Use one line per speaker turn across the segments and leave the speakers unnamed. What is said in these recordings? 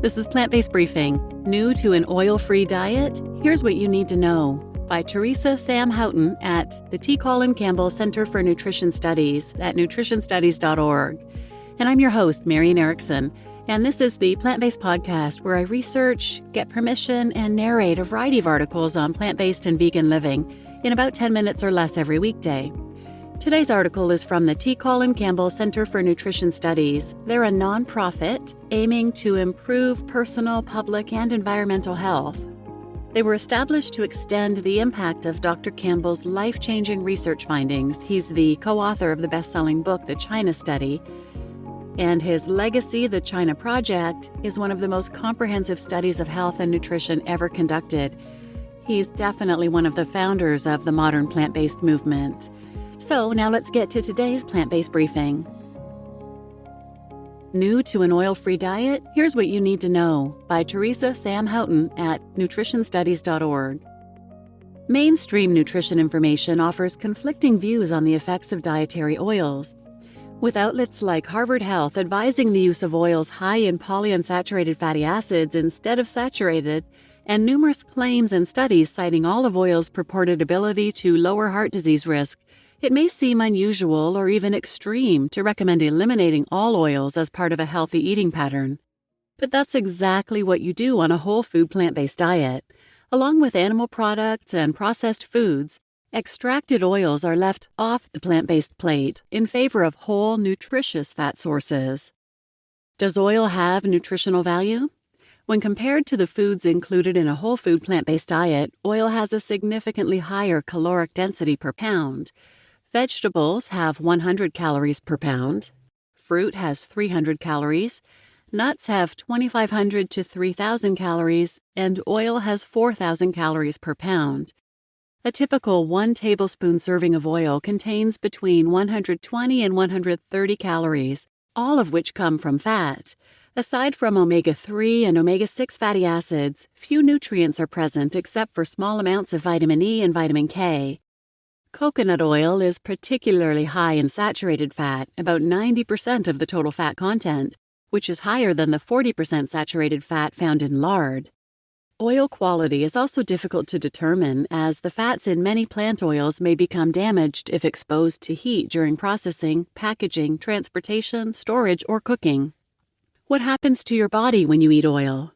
This is Plant-Based Briefing. New to an oil-free diet? Here's what you need to know. By Theresa Houghton at the Colin Campbell Center for Nutrition Studies at nutritionstudies.org. And I'm your host, Marian Erickson. And this is the Plant-Based Podcast, where I research, get permission, and narrate a variety of articles on plant-based and vegan living in about 10 minutes or less every weekday. Today's article is from the Colin Campbell Center for Nutrition Studies. They're a nonprofit aiming to improve personal, public, and environmental health. They were established to extend the impact of Dr. Campbell's life-changing research findings. He's the co-author of the best-selling book, The China Study, and his legacy, The China Project, is one of the most comprehensive studies of health and nutrition ever conducted. He's definitely one of the founders of the modern plant-based movement. So now let's get to today's plant-based briefing. New to an oil-free diet? Here's what you need to know by Theresa Houghton at nutritionstudies.org. Mainstream nutrition information offers conflicting views on the effects of dietary oils. With outlets like Harvard Health advising the use of oils high in polyunsaturated fatty acids instead of saturated, and numerous claims and studies citing olive oil's purported ability to lower heart disease risk, it may seem unusual or even extreme to recommend eliminating all oils as part of a healthy eating pattern. But that's exactly what you do on a whole food plant-based diet. Along with animal products and processed foods, extracted oils are left off the plant-based plate in favor of whole, nutritious fat sources. Does oil have nutritional value? When compared to the foods included in a whole food plant-based diet, oil has a significantly higher caloric density per pound. Vegetables have 100 calories per pound, fruit has 300 calories, nuts have 2,500 to 3,000 calories, and oil has 4,000 calories per pound. A typical 1 tablespoon serving of oil contains between 120 and 130 calories, all of which come from fat. Aside from omega-3 and omega-6 fatty acids, few nutrients are present except for small amounts of vitamin E and vitamin K. Coconut oil is particularly high in saturated fat, about 90% of the total fat content, which is higher than the 40% saturated fat found in lard. Oil quality is also difficult to determine, as the fats in many plant oils may become damaged if exposed to heat during processing, packaging, transportation, storage, or cooking. What happens to your body when you eat oil?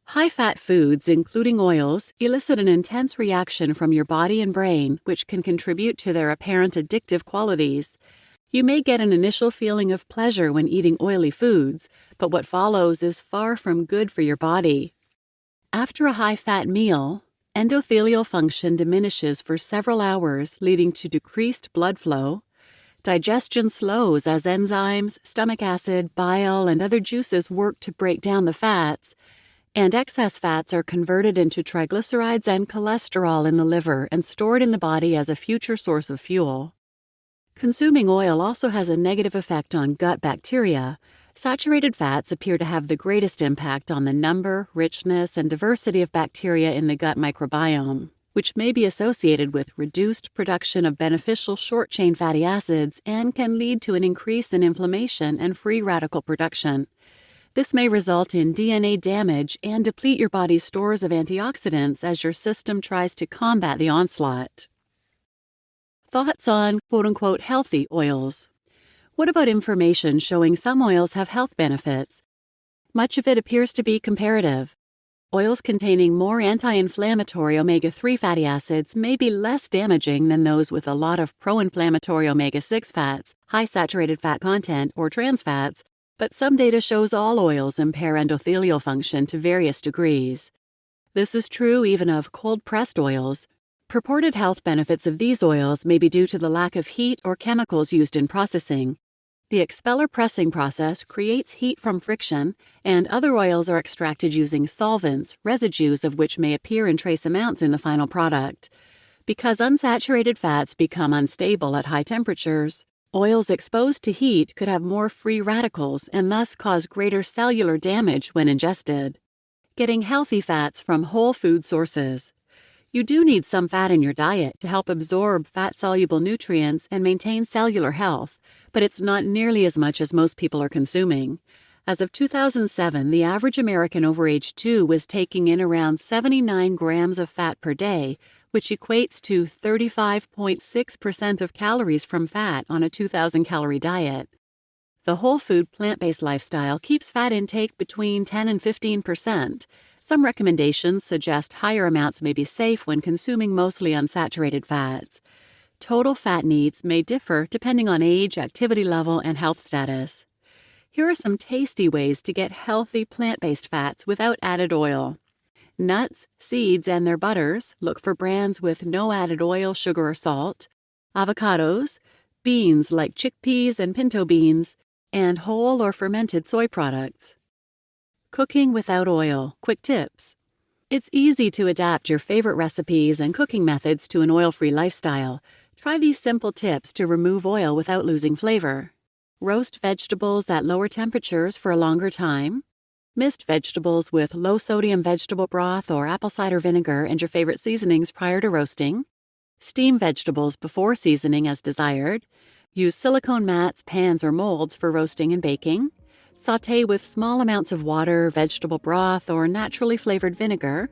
High-fat foods, including oils, elicit an intense reaction from your body and brain, which can contribute to their apparent addictive qualities. You may get an initial feeling of pleasure when eating oily foods, but what follows is far from good for your body. After a high-fat meal, endothelial function diminishes for several hours, leading to decreased blood flow. Digestion slows as enzymes, stomach acid, bile, and other juices work to break down the fats, and excess fats are converted into triglycerides and cholesterol in the liver and stored in the body as a future source of fuel. Consuming oil also has a negative effect on gut bacteria. Saturated fats appear to have the greatest impact on the number, richness, and diversity of bacteria in the gut microbiome, which may be associated with reduced production of beneficial short-chain fatty acids and can lead to an increase in inflammation and free radical production. This may result in DNA damage and deplete your body's stores of antioxidants as your system tries to combat the onslaught. Thoughts on quote-unquote healthy oils. What about information showing some oils have health benefits? Much of it appears to be comparative. Oils containing more anti-inflammatory omega-3 fatty acids may be less damaging than those with a lot of pro-inflammatory omega-6 fats, high saturated fat content, or trans fats, but some data shows all oils impair endothelial function to various degrees. This is true even of cold-pressed oils. Purported health benefits of these oils may be due to the lack of heat or chemicals used in processing. The expeller pressing process creates heat from friction, and other oils are extracted using solvents, residues of which may appear in trace amounts in the final product. Because unsaturated fats become unstable at high temperatures, oils exposed to heat could have more free radicals and thus cause greater cellular damage when ingested. Getting healthy fats from whole food sources. You do need some fat in your diet to help absorb fat-soluble nutrients and maintain cellular health, but it's not nearly as much as most people are consuming. As of 2007, the average American over age 2 was taking in around 79 grams of fat per day, which equates to 35.6% of calories from fat on a 2,000-calorie diet. The whole food plant-based lifestyle keeps fat intake between 10 and 15%. Some recommendations suggest higher amounts may be safe when consuming mostly unsaturated fats. Total fat needs may differ depending on age, activity level, and health status. Here are some tasty ways to get healthy plant-based fats without added oil. Nuts, seeds, and their butters. Look for brands with no added oil, sugar, or salt. Avocados, beans like chickpeas and pinto beans, and whole or fermented soy products. Cooking without oil. Quick tips. It's easy to adapt your favorite recipes and cooking methods to an oil-free lifestyle. Try these simple tips to remove oil without losing flavor. Roast vegetables at lower temperatures for a longer time. Mist vegetables with low-sodium vegetable broth or apple cider vinegar and your favorite seasonings prior to roasting. Steam vegetables before seasoning as desired. Use silicone mats, pans, or molds for roasting and baking. Sauté with small amounts of water, vegetable broth, or naturally flavored vinegar.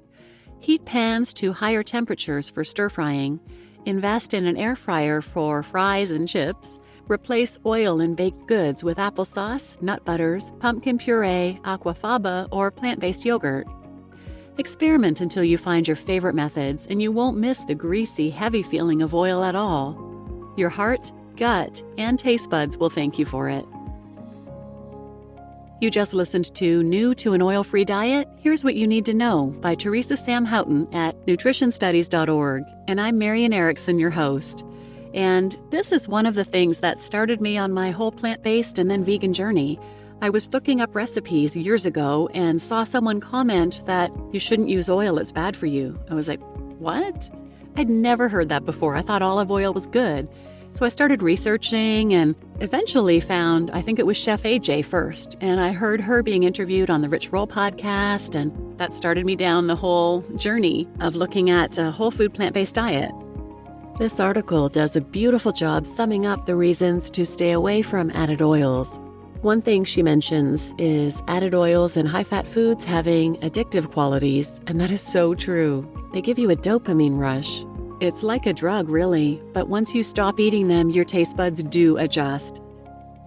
Heat pans to higher temperatures for stir-frying. Invest in an air fryer for fries and chips. Replace oil in baked goods with applesauce, nut butters, pumpkin puree, aquafaba, or plant-based yogurt. Experiment until you find your favorite methods and you won't miss the greasy, heavy feeling of oil at all. Your heart, gut, and taste buds will thank you for it. You just listened to New to an Oil-Free Diet? Here's What You Need to Know by Theresa Sam Houghton at nutritionstudies.org. And I'm Marian Erickson, your host. And this is one of the things that started me on my whole plant-based and then vegan journey. I was looking up recipes years ago and saw someone comment that you shouldn't use oil, it's bad for you. I was like, what? I'd never heard that before. I thought olive oil was good. So I started researching and eventually found, I think it was Chef AJ first, and I heard her being interviewed on the Rich Roll podcast, and that started me down the whole journey of looking at a whole food plant-based diet. This article does a beautiful job summing up the reasons to stay away from added oils. One thing she mentions is added oils and high-fat foods having addictive qualities, and that is so true. They give you a dopamine rush. It's like a drug, really, but once you stop eating them, your taste buds do adjust.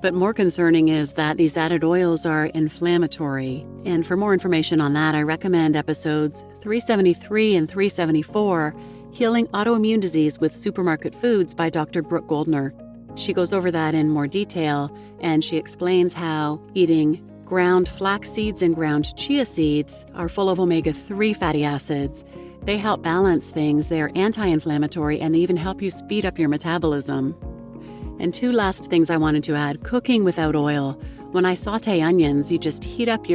But more concerning is that these added oils are inflammatory. And for more information on that, I recommend episodes 373 and 374, Healing Autoimmune Disease with Supermarket Foods by Dr. Brooke Goldner. She goes over that in more detail, and she explains how eating ground flax seeds and ground chia seeds are full of omega-3 fatty acids. They help balance things, they're anti-inflammatory, and they even help you speed up your metabolism. And two last things I wanted to add, cooking without oil. When I saute onions, you just heat up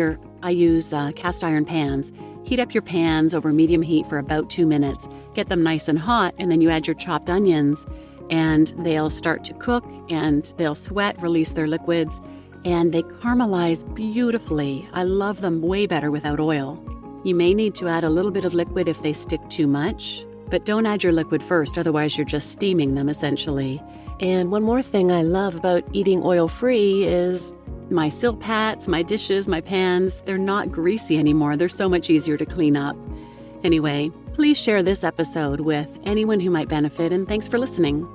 I use cast iron pans. Heat up your pans over medium heat for about 2 minutes. Get them nice and hot, and then you add your chopped onions, and they'll start to cook, and they'll sweat, release their liquids, and they caramelize beautifully. I love them way better without oil. You may need to add a little bit of liquid if they stick too much, but don't add your liquid first, otherwise you're just steaming them essentially. And one more thing I love about eating oil-free is my silpats, my dishes, my pans, they're not greasy anymore. They're so much easier to clean up. Anyway, please share this episode with anyone who might benefit, and thanks for listening.